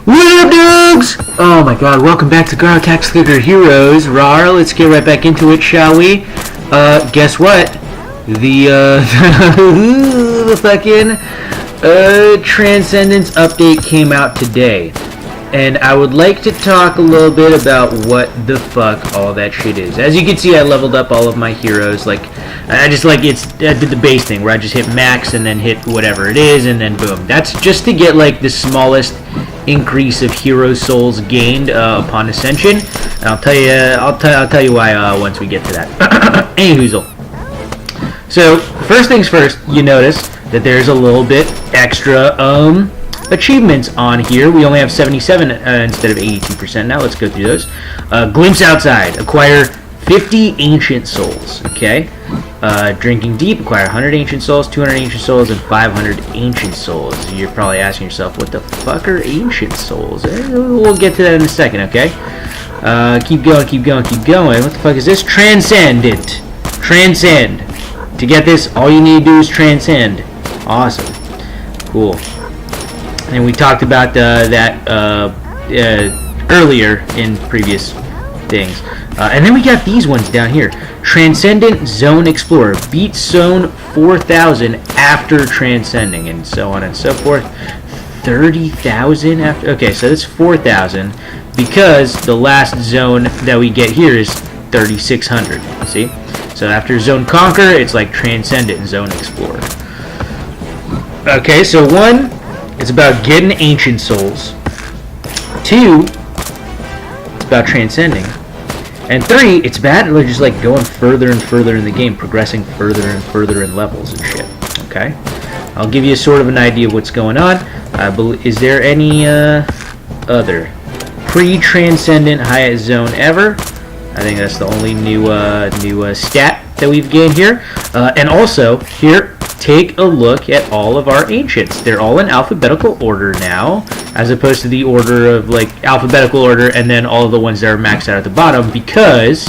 What up, dudes? Oh my god, welcome back to Garo Tactical Heroes. Rar, let's get right back into it, shall we? Guess what? The, the fucking, Transcendence update came out today. And I would like to talk a little bit about what the fuck all that shit is. As you can see, I leveled up all of my heroes. Like, I did the base thing where I just hit max and then hit whatever it is and then boom. That's just to get like the smallest increase of hero souls gained upon ascension. And I'll tell you why once we get to that. Anyhoozle. So first things first, you notice that there's a little bit extra achievements on here. We only have 77 instead of 82% now. Let's go through those. Glimpse outside. Acquire 50 ancient souls. Okay. Drinking deep. Acquire 100 ancient souls, 200 ancient souls, and 500 ancient souls. You're probably asking yourself, what the fuck are ancient souls? We'll get to that in a second. Okay. Keep going. Keep going. Keep going. What the fuck is this? Transcendent. Transcend. To get this, all you need to do is transcend. Awesome. Cool. And we talked about that earlier in previous things. And then we got these ones down here. Transcendent Zone Explorer. Beat Zone 4000 after transcending, and so on and so forth. 30,000 after... Okay, so that's 4,000 because the last zone that we get here is 3,600. See? So after Zone Conquer, it's like Transcendent Zone Explorer. Okay, so one... it's about getting ancient souls. 2, it's about transcending. And 3, it's about just like going further and further in the game, progressing further and further in levels and shit. Okay? I'll give you sort of an idea of what's going on. Is there any other pre-transcendent highest zone ever? I think that's the only new stat that we've gained here. And also, here, take a look at all of our ancients. They're all in alphabetical order now, as opposed to the order of like alphabetical order and then all of the ones that are maxed out at the bottom, because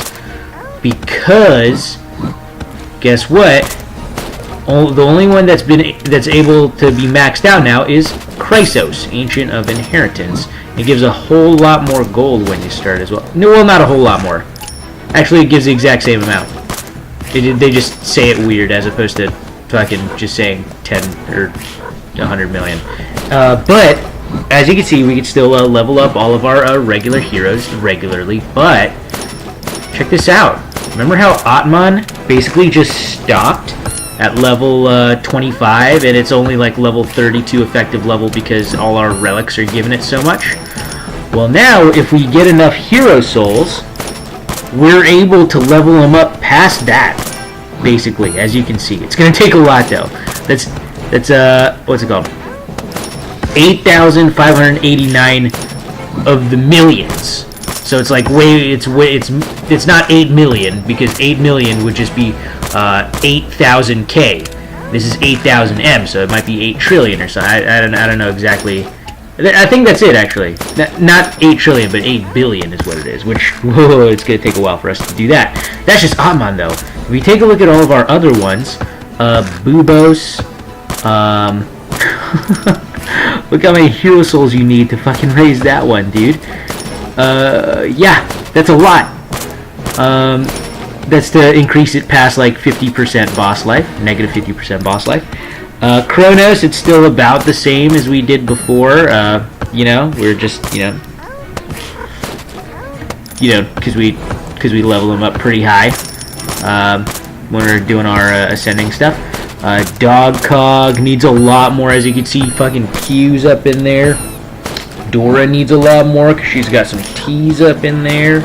guess what? The only one that's able to be maxed out now is Chrysos, Ancient of Inheritance. It gives a whole lot more gold when you start as well. No, well, not a whole lot more. Actually, it gives the exact same amount. They just say it weird as opposed to fucking just saying 10 or 100 million. But as you can see, we can still level up all of our regular heroes regularly. But check this out. Remember how Atman basically just stopped at level 25, and it's only like level 32 effective level because all our relics are giving it so much? Well, now if we get enough hero souls, we're able to level them up past that. Basically, as you can see, it's gonna take a lot though. That's what's it called? 8,589 of the millions. So it's like it's not 8 million, because 8 million would just be 8,000 K. This is 8,000 M, so it might be 8 trillion or something. I don't know exactly. I think that's it, actually. Not 8 trillion, but 8 billion is what it is, which, whoa, it's going to take a while for us to do that. That's just Atman, though. If we take a look at all of our other ones, Bubos, look how many hero souls you need to fucking raise that one, dude. Yeah, that's a lot. That's to increase it past, like, 50% boss life, negative 50% boss life. Kronos, it's still about the same as we did before. You know, we're just, because we level them up pretty high when we're doing our ascending stuff. Dog Cog needs a lot more, as you can see. Fucking Q's up in there. Dora needs a lot more because she's got some T's up in there.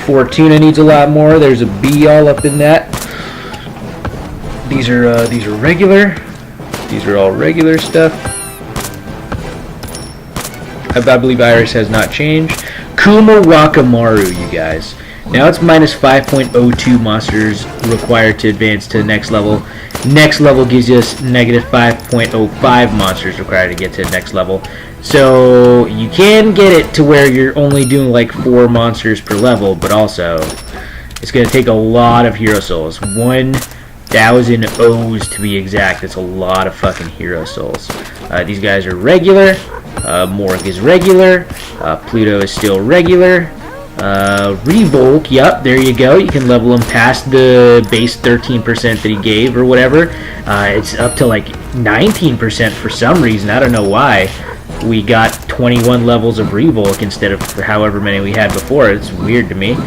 Fortuna needs a lot more. There's a B all up in that. These are regular. These are all regular stuff. I believe Iris has not changed. Kuma Wakamaru, you guys. Now it's minus 5.02 monsters required to advance to the next level. Next level gives us negative 5.05 monsters required to get to the next level. So you can get it to where you're only doing like 4 monsters per level, but also it's going to take a lot of hero souls. 1,000 O's to be exact. That's a lot of fucking hero souls. These guys are regular. Morg is regular. Pluto is still regular. Revolk, yep, there you go. You can level him past the base 13% that he gave or whatever. It's up to like 19% for some reason. I don't know why. We got 21 levels of Revolk instead of however many we had before. It's weird to me.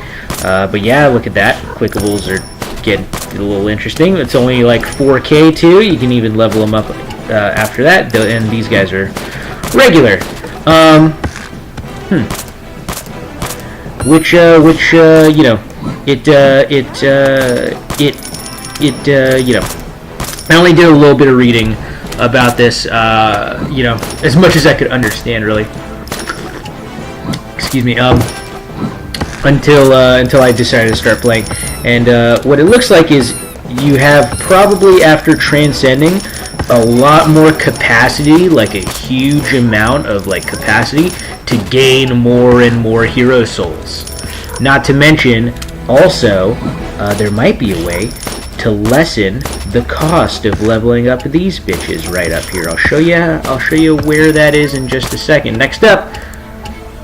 But yeah, look at that. Clickables are getting a little interesting. It's only like 4K too. You can even level them up after that. And these guys are regular. Which you know, you know, I only did a little bit of reading about this, you know, as much as I could understand, really. Excuse me. Until I decided to start playing, and what it looks like is you have probably, after transcending, a lot more capacity, like a huge amount of like capacity to gain more and more hero souls. Not to mention, also, there might be a way to lessen the cost of leveling up these bitches right up here. I'll show you where that is in just a second. Next up,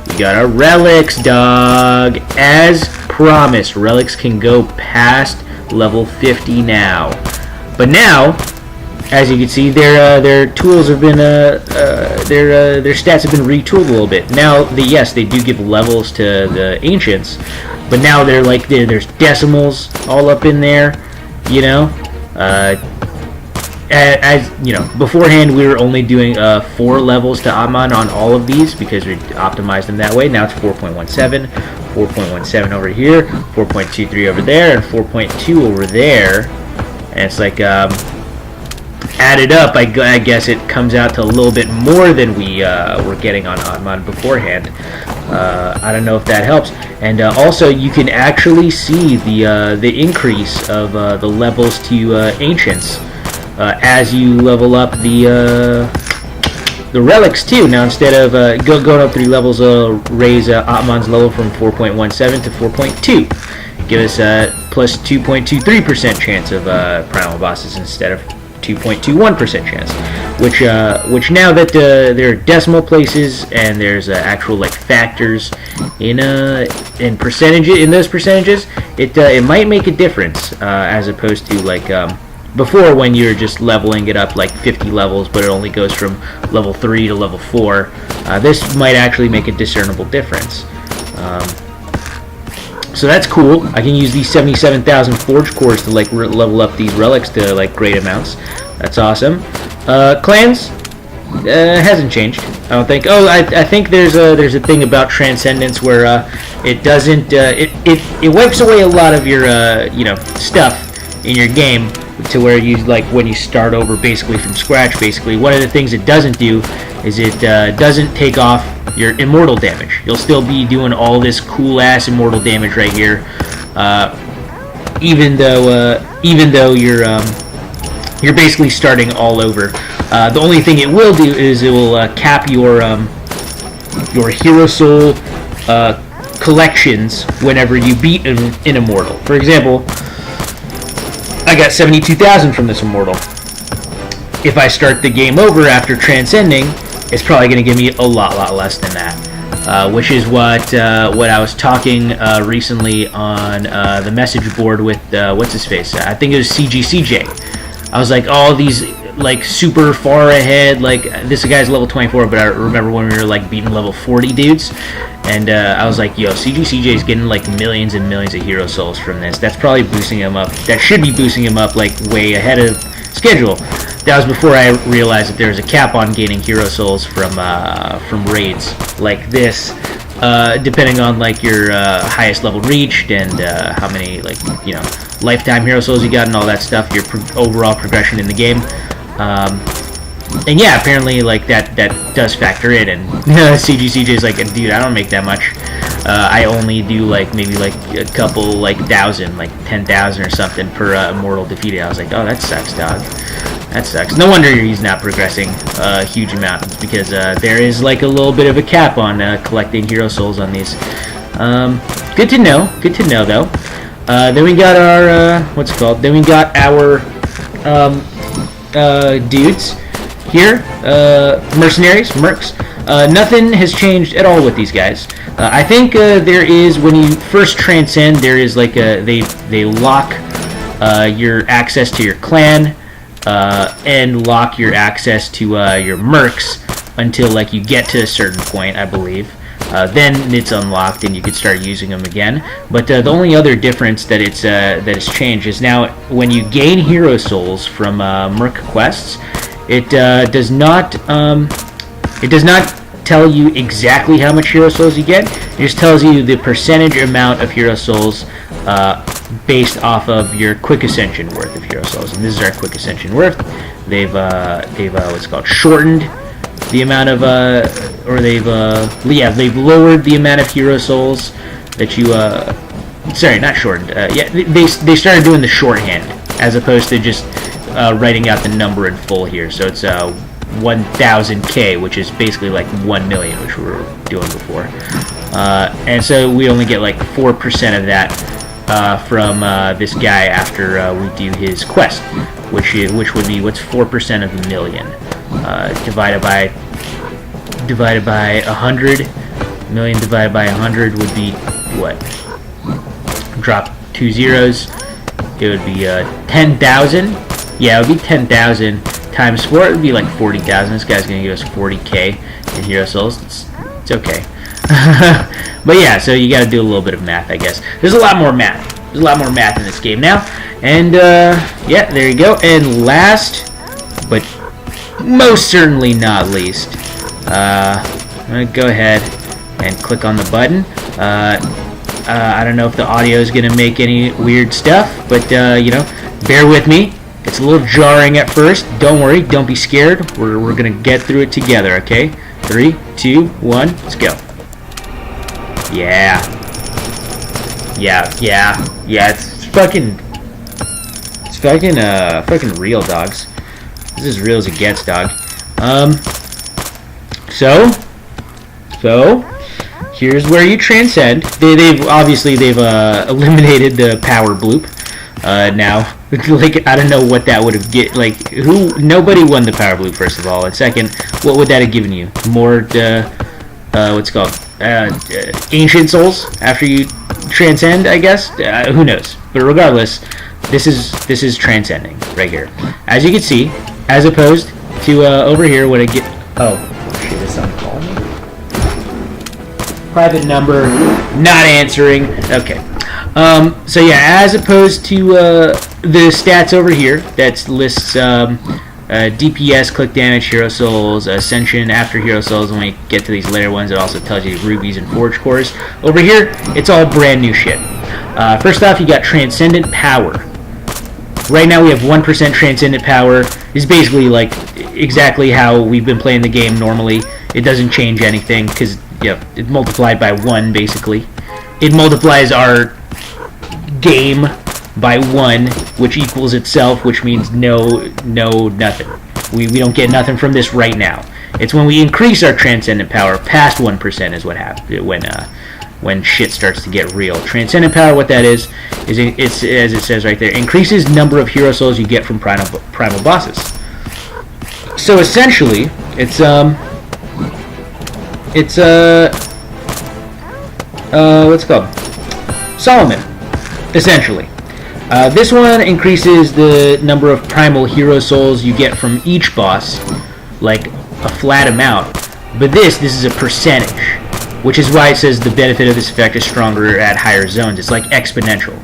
we got our relics, dog. As promised, relics can go past level 50 now. But now, as you can see, their tools have been their stats have been retooled a little bit. Now, yes, they do give levels to the ancients, but now they're like there's decimals all up in there. You know, as you know, beforehand we were only doing 4 levels to Atman on all of these because we optimized them that way. Now it's 4.17, 4.17 over here, 4.23 over there, and 4.2 over there. And it's like added up, I guess it comes out to a little bit more than we were getting on Atman beforehand. I don't know if that helps. And also, you can actually see the increase of the levels to ancients as you level up the relics too. Now, instead of going up 3 levels, raise Atman's level from 4.17 to 4.2. Give us a plus 2.23% chance of primal bosses instead of 2.21% chance, which now that there are decimal places and there's actual like factors in percentages, in those percentages, it might make a difference as opposed to like before, when you're just leveling it up like 50 levels, but it only goes from level 3 to level 4. This might actually make a discernible difference. So that's cool. I can use these 77,000 forge cores to like level up these relics to like great amounts. That's awesome. Clans hasn't changed, I don't think. Oh, I think there's a thing about transcendence where it doesn't it wipes away a lot of your you know, stuff in your game, to where you like when you start over basically from scratch. Basically, one of the things it doesn't do is it doesn't take off your immortal damage. You'll still be doing all this cool ass immortal damage right here, even though you're basically starting all over. The only thing it will do is it will cap your hero soul collections whenever you beat an immortal. For example, I got 72,000 from this immortal. If I start the game over after transcending, it's probably going to give me a lot less than that. Which is what I was talking recently on the message board with what's his face? I think it was CGCJ. I was like, all these like super far ahead, like this guy's level 24, but I remember when we were like beating level 40 dudes, and I was like, yo, CGCJ is getting like millions and millions of hero souls from this. That's probably boosting him up. That should be boosting him up like way ahead of schedule. That was before I realized that there was a cap on gaining hero souls from raids like this, depending on like your highest level reached and how many, like, you know, lifetime hero souls you got and all that stuff, your overall progression in the game. And yeah, apparently like that does factor in, and CGCJ is like, dude, I don't make that much. I only do like maybe like a couple like thousand, like 10,000 or something per immortal defeated. I was like, oh, that sucks, dog. That sucks. No wonder he's not progressing a huge amount. It's because there is like a little bit of a cap on collecting hero souls on these. Good to know. Good to know, though. Then we got our what's it called? Then we got our dudes here, mercenaries, mercs. Nothing has changed at all with these guys. I think there is, when you first transcend, there is like they lock your access to your clan and lock your access to your mercs until like you get to a certain point, I believe. Then it's unlocked and you can start using them again. But the only other difference that it's changed is now when you gain hero souls from merc quests, it does not tell you exactly how much hero souls you get. It just tells you the percentage amount of hero souls based off of your quick ascension worth of hero souls. And this is our quick ascension worth. They've what's called shortened the amount of they've lowered the amount of hero souls that you sorry, not shortened. Yeah, they started doing the shorthand as opposed to just writing out the number in full here. So it's 1000k, which is basically like 1 million, which we were doing before. And so we only get like 4% of that from this guy after we do his quest, which would be, what's 4% of a million? Divided by 100. Million divided by 100 would be what? Drop 2 zeros. It would be 10,000. Yeah, it would be 10,000 times 4. It would be like 40,000. This guy's gonna give us 40k in hero souls. It's okay. But yeah, so you got to do a little bit of math, I guess. There's a lot more math. There's a lot more math in this game now. And yeah, there you go. And last, but most certainly not least, I'm gonna go ahead and click on the button. I don't know if the audio is gonna make any weird stuff, but you know, bear with me. It's a little jarring at first. Don't worry, don't be scared. We're gonna get through it together, okay? 3, 2, 1, let's go. Yeah. It's fucking real, dogs. This is as real as it gets, dog. So here's where you transcend. They've eliminated the power bloop. Now, like, I don't know what that would have get. Like, nobody won the power bloop, first of all. And second, what would that have given you? More what's it called? Ancient souls after you transcend, I guess. Who knows? But regardless, this is transcending right here. As you can see, as opposed to over here when I get. Oh shit! Is someone calling me? Private number, not answering. Okay. So yeah, as opposed to the stats over here that lists DPS, click damage, hero souls, ascension after hero souls, and when you get to these later ones, it also tells you rubies and forge cores. Over here, it's all brand new shit. First off, you got transcendent power. Right now we have 1% transcendent power. It's basically like exactly how we've been playing the game normally. It doesn't change anything because it multiplied by 1 basically. It multiplies our game by 1, which equals itself, which means no nothing. We don't get nothing from this right now. It's when we increase our transcendent power past 1% is what happens when shit starts to get real. Transcendent power, what that is it's, as it says right there, increases number of hero souls you get from primal bosses. So essentially, it's what's it called? Solomon, essentially. This one increases the number of primal hero souls you get from each boss, like a flat amount. But this is a percentage, which is why it says the benefit of this effect is stronger at higher zones. It's like exponential.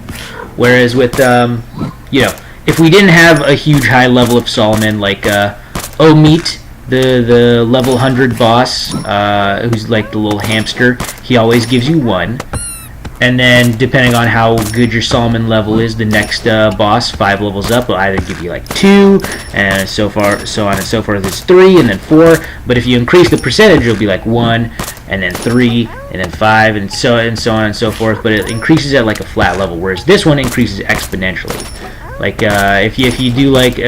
Whereas with, if we didn't have a huge high level of Solomon, like Omeat, the level 100 boss, who's like the little hamster, he always gives you 1. And then, depending on how good your Solomon level is, the next boss, 5 levels up, will either give you like 2, and so on and so forth. It's 3, and then 4. But if you increase the percentage, it'll be like 1, and then 3, and then 5, and so on and so forth. But it increases at like a flat level, whereas this one increases exponentially. Like if you do like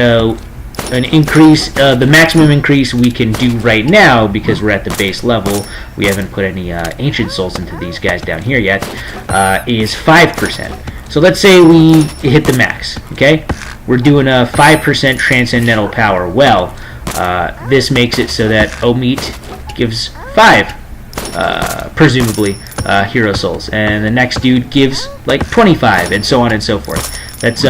an increase, the maximum increase we can do right now, because we're at the base level, we haven't put any ancient souls into these guys down here yet, is 5%. So let's say we hit the max, okay? We're doing a 5% transcendental power. Well, This makes it so that Omeat gives 5, presumably, hero souls, and the next dude gives like 25, and so on and so forth. That's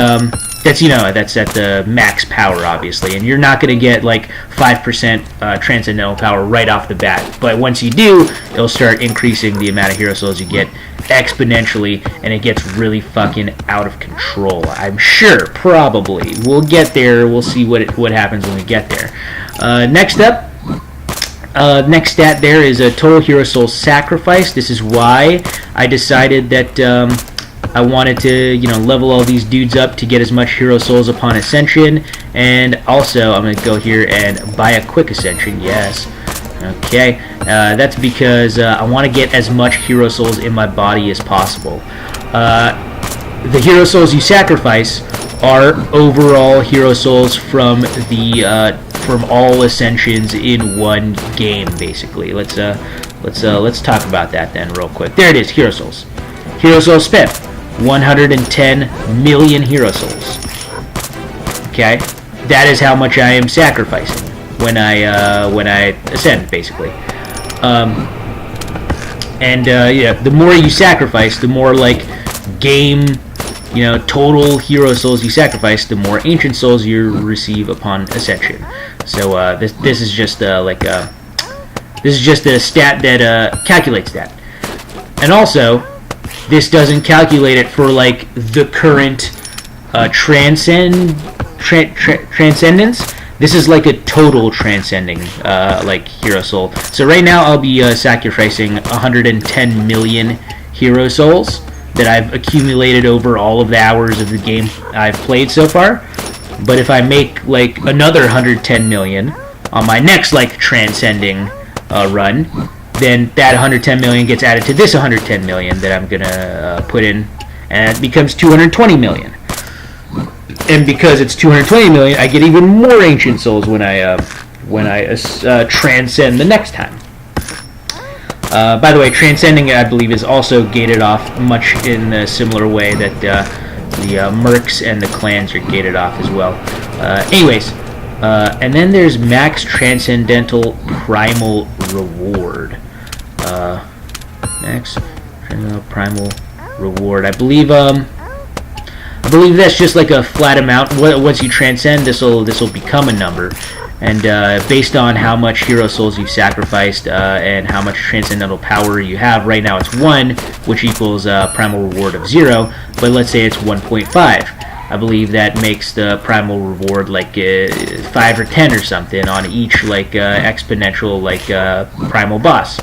that's at the max power, obviously, and you're not going to get like 5% transcendental power right off the bat. But once you do, it'll start increasing the amount of hero souls you get exponentially, and it gets really fucking out of control. I'm sure, probably. We'll get there. We'll see what happens when we get there. Next up. Next stat there is a total hero soul sacrifice. This is why I decided that I wanted to, level all these dudes up to get as much hero souls upon ascension, and also I'm going to go here and buy a quick ascension. Yes. Okay. That's because I want to get as much hero souls in my body as possible. The hero souls you sacrifice are overall hero souls from the from all ascensions in one game, basically. Let's talk about that then real quick. There it is, hero souls. Hero souls spent 110 million hero souls. Okay, that is how much I am sacrificing when I ascend, basically. Yeah, the more you sacrifice, the more like game, total hero souls you sacrifice, the more ancient souls you receive upon ascension. So this is just this is just a stat that calculates that. And also, this doesn't calculate it for like the current transcendence. This is like a total transcending like hero soul. So right now I'll be sacrificing 110 million hero souls that I've accumulated over all of the hours of the game I've played so far. But if I make like another 110 million on my next like transcending run, then that 110 million gets added to this 110 million that I'm gonna put in, and it becomes 220 million. And because it's 220 million, I get even more ancient souls when I transcend the next time. By the way, transcending, I believe, is also gated off much in a similar way that the mercs and the clans are gated off as well. Anyways, and then there's max transcendental primal reward. Max transcendental primal reward. I believe that's just like a flat amount. Once you transcend, this will become a number. And based on how much hero souls you've sacrificed and how much transcendental power you have, right now it's 1, which equals primal reward of 0, but let's say it's 1.5. I believe that makes the primal reward like 5 or 10 or something on each like exponential like primal boss.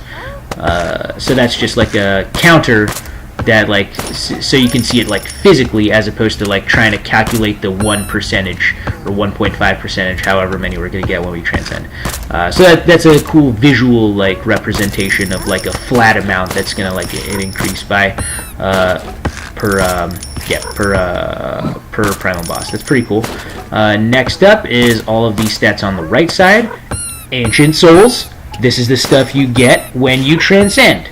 So that's just like a counter that like so you can see it like physically, as opposed to like trying to calculate the 1% or 1.5%, however many we're going to get when we transcend. So that's a cool visual like representation of like a flat amount that's going to like increase by per primal boss. That's pretty cool. Next up is all of these stats on the right side. Ancient souls. This is the stuff you get when you transcend.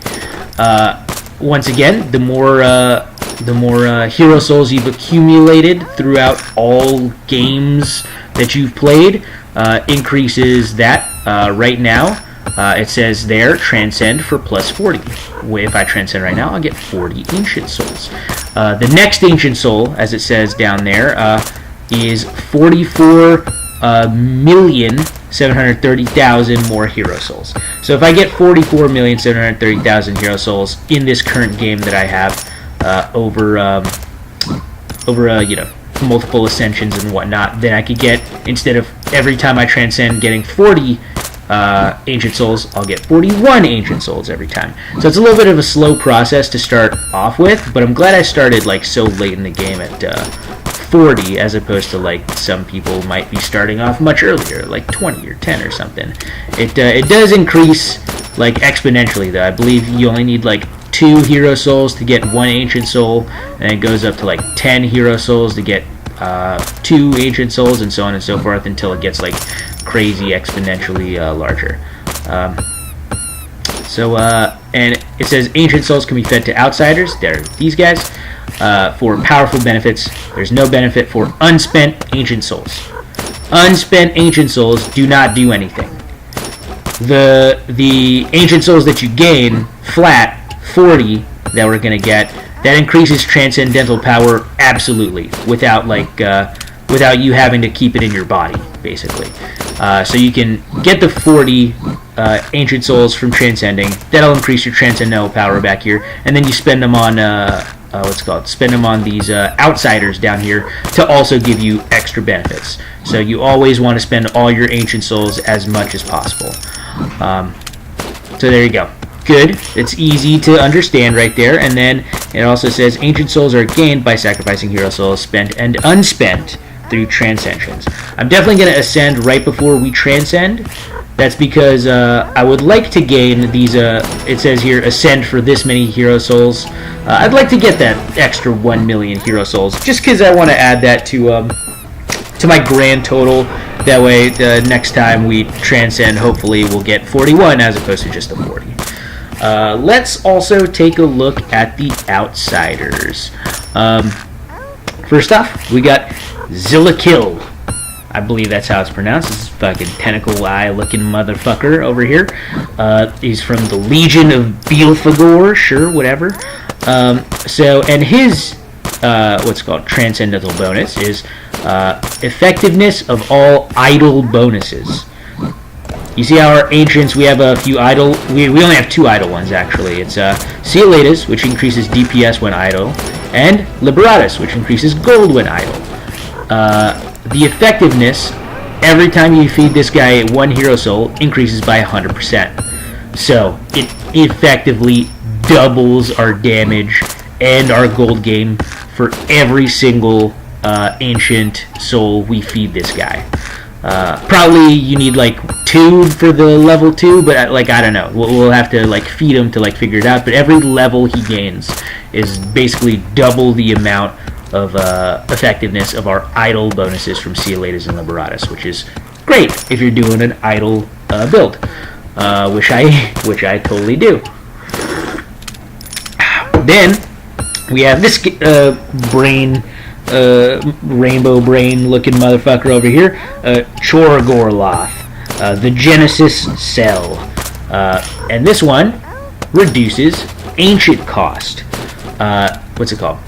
Once again, the more hero souls you've accumulated throughout all games that you've played increases that. Right now, it says there, transcend for plus 40. If I transcend right now, I'll get 40 ancient souls. The next ancient soul, as it says down there, is 44,730,000 more hero souls. So if I get 44,730,000 hero souls in this current game that I have over multiple ascensions and whatnot, then I could get, instead of every time I transcend getting 40 ancient souls, I'll get 41 ancient souls every time. So it's a little bit of a slow process to start off with, but I'm glad I started like so late in the game at 40, as opposed to like some people might be starting off much earlier, like 20 or 10 or something. It does increase like exponentially though. I believe you only need like 2 hero souls to get 1 ancient soul, and it goes up to like 10 hero souls to get 2 ancient souls, and so on and so forth, until it gets like crazy exponentially larger. And it says ancient souls can be fed to outsiders. They're these guys. For powerful benefits, there's no benefit for unspent ancient souls. unspent ancient souls do not do anything. The ancient souls that you gain flat 40 that we're gonna get, that increases transcendental power absolutely without without you having to keep it in your body, basically. So you can get the 40 ancient souls from transcending. That'll increase your transcendental power back here, and then you spend them on spend them on these outsiders down here to also give you extra benefits. So you always want to spend all your ancient souls as much as possible. So there you go. Good. It's easy to understand right there. And then it also says ancient souls are gained by sacrificing hero souls spent and unspent through transcensions. I'm definitely going to ascend right before we transcend. That's because I would like to gain these, it says here, ascend for this many hero souls. I'd like to get that extra 1 million hero souls, just because I want to add that to my grand total. That way, next time we transcend, hopefully we'll get 41 as opposed to just the 40. Let's also take a look at the outsiders. First off, we got Zillakil. I believe that's how it's pronounced. This fucking tentacle eye looking motherfucker over here. He's from the Legion of Beelfagor, sure, whatever. And his what's called transcendental bonus is effectiveness of all idle bonuses. You see how our ancients, we have a few idle, we only have 2 idle ones actually. It's Ceolatus, which increases DPS when idle, and Liberatus, which increases gold when idle. The effectiveness, every time you feed this guy 1 hero soul, increases by 100%. So it effectively doubles our damage and our gold gain for every single ancient soul we feed this guy. Probably you need like 2 for the level 2, but I don't know. We'll have to feed him to figure it out. But every level he gains is basically double the amount of effectiveness of our idle bonuses from Ceolatus and Liberatus, which is great if you're doing an idle build, which I totally do. Then we have this rainbow brain looking motherfucker over here, Chorgorloth, the Genesis Cell, and this one reduces ancient cost. What's it called?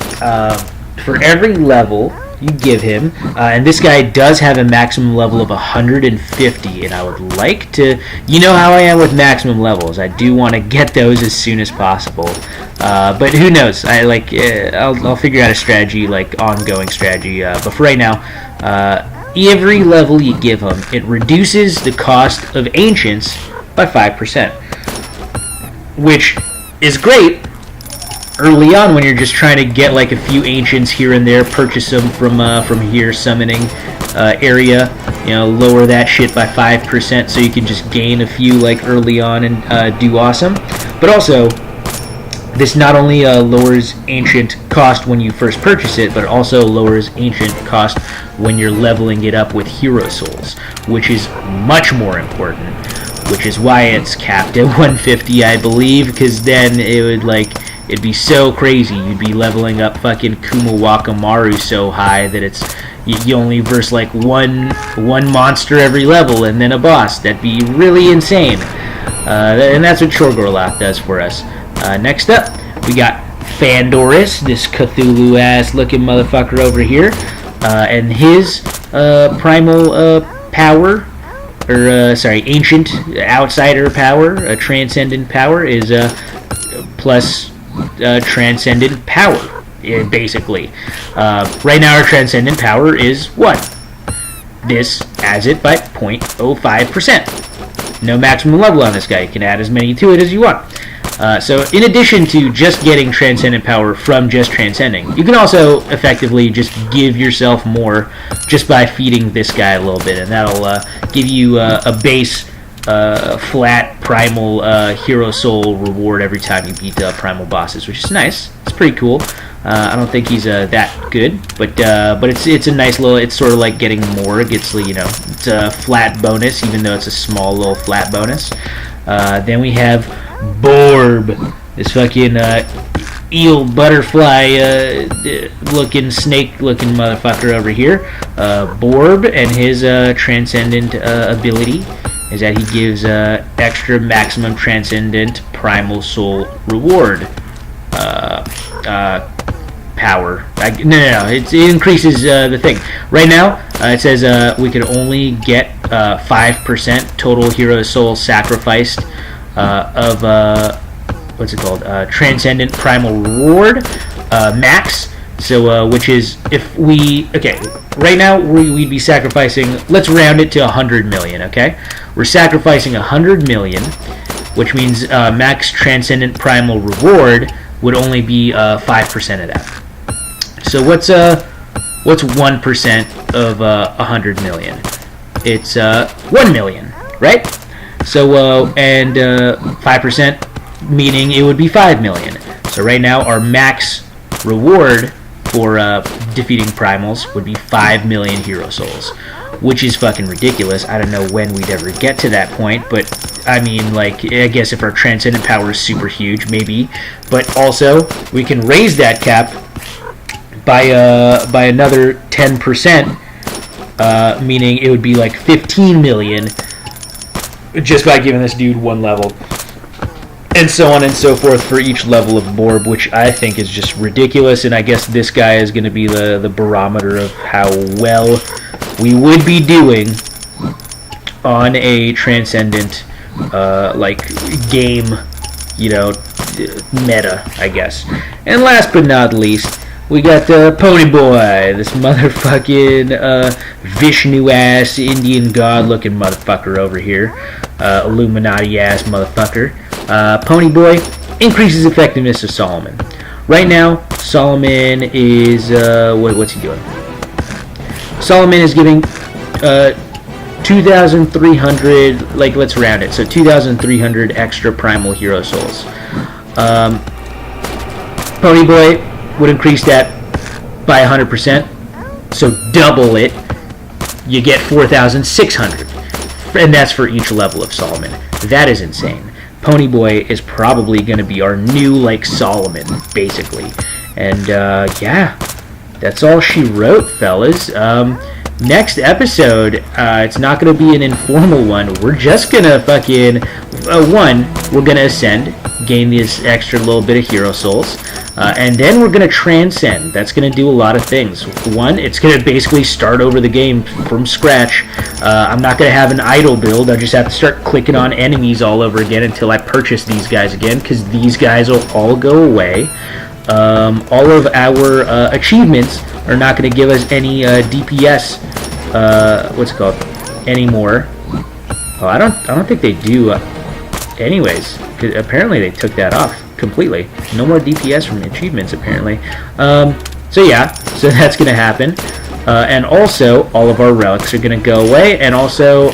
For every level you give him, and this guy does have a maximum level of 150, and I would like to, you know how I am with maximum levels, I do want to get those as soon as possible, but who knows, I'll figure out a strategy, ongoing strategy, but for right now, every level you give him, it reduces the cost of ancients by 5%, which is great early on when you're just trying to get a few ancients here and there, purchase them from here summoning area, lower that shit by 5% so you can just gain a few early on and do awesome. But also, this not only lowers ancient cost when you first purchase it, but it also lowers ancient cost when you're leveling it up with hero souls, which is much more important, which is why it's capped at 150, I believe, because then it would it'd be so crazy. You'd be leveling up fucking Kumawaka Maru so high that it's you only verse one monster every level and then a boss. That'd be really insane. And that's what Chorgorloth does for us. Next up, we got Fandorus, this Cthulhu-ass looking motherfucker over here, and his primal power, or ancient outsider power, transcendent power is plus transcendent power, basically. Right now our transcendent power is 1. This adds it by 0.05%. No maximum level on this guy. You can add as many to it as you want. So in addition to just getting transcendent power from just transcending, you can also effectively just give yourself more just by feeding this guy a little bit, and that'll give you a base flat primal hero soul reward every time you beat primal bosses, which is nice. It's pretty cool. I don't think he's that good, but it's a nice little. It's sort of like getting more. It gets it's a flat bonus, even though it's a small little flat bonus. Then we have Borb, this fucking eel butterfly looking snake looking motherfucker over here, Borb, and his transcendent ability is that he gives extra maximum transcendent primal soul reward power. No, it increases the thing. Right now, it says we can only get 5% total hero soul sacrificed of what's it called? Transcendent primal reward max. So, which is if we right now we'd be sacrificing. Let's round it to 100 million. Okay, we're sacrificing 100 million, which means max transcendent primal reward would only be 5% of that. So what's 1% of 100 million? It's 1 million, right? So and 5%, meaning it would be 5 million. So right now our max reward for defeating primals would be 5 million hero souls, which is fucking ridiculous. I don't know when we'd ever get to that point, but I mean, like, I guess if our transcendent power is super huge, maybe. But also, we can raise that cap by another 10%, meaning it would be like 15 million just by giving this dude one level. And so on and so forth for each level of Borb, which I think is just ridiculous. And I guess this guy is going to be the barometer of how well we would be doing on a transcendent like game, you know, meta, I guess. And last but not least, we got Pony Boy, this motherfucking Vishnu ass Indian god looking motherfucker over here, Illuminati ass motherfucker. Pony Boy increases effectiveness of Solomon. Right now, Solomon is what's he doing? Solomon is giving 2,300, like, let's round it, so 2,300 extra primal hero souls. Pony Boy would increase that by 100%, so double it, you get 4,600, and that's for each level of Solomon. That is insane. Pony Boy is probably going to be our new, like, Solomon, basically. And, yeah, that's all she wrote, fellas. Next episode, it's not going to be an informal one. We're just going to fucking, we're going to ascend, gain this extra little bit of hero souls, and then we're going to transcend. That's going to do a lot of things. One, it's going to basically start over the game from scratch. I'm not going to have an idle build. I just have to start clicking on enemies all over again until I purchase these guys again, because these guys will all go away. All of our achievements are not going to give us any DPS, what's it called, anymore. Oh, I don't think they do. Anyways, 'cause apparently they took that off completely. No more DPS from achievements, apparently. So yeah, so that's going to happen. And also, all of our relics are going to go away, and also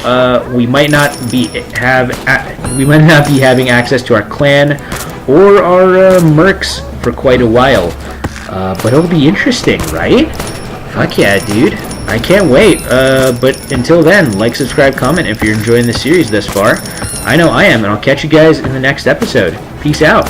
we might not be having access to our clan or our mercs for quite a while. But it'll be interesting, right? Fuck yeah, dude. I can't wait. But until then, like, subscribe, comment if you're enjoying the series thus far. I know I am, and I'll catch you guys in the next episode. Peace out.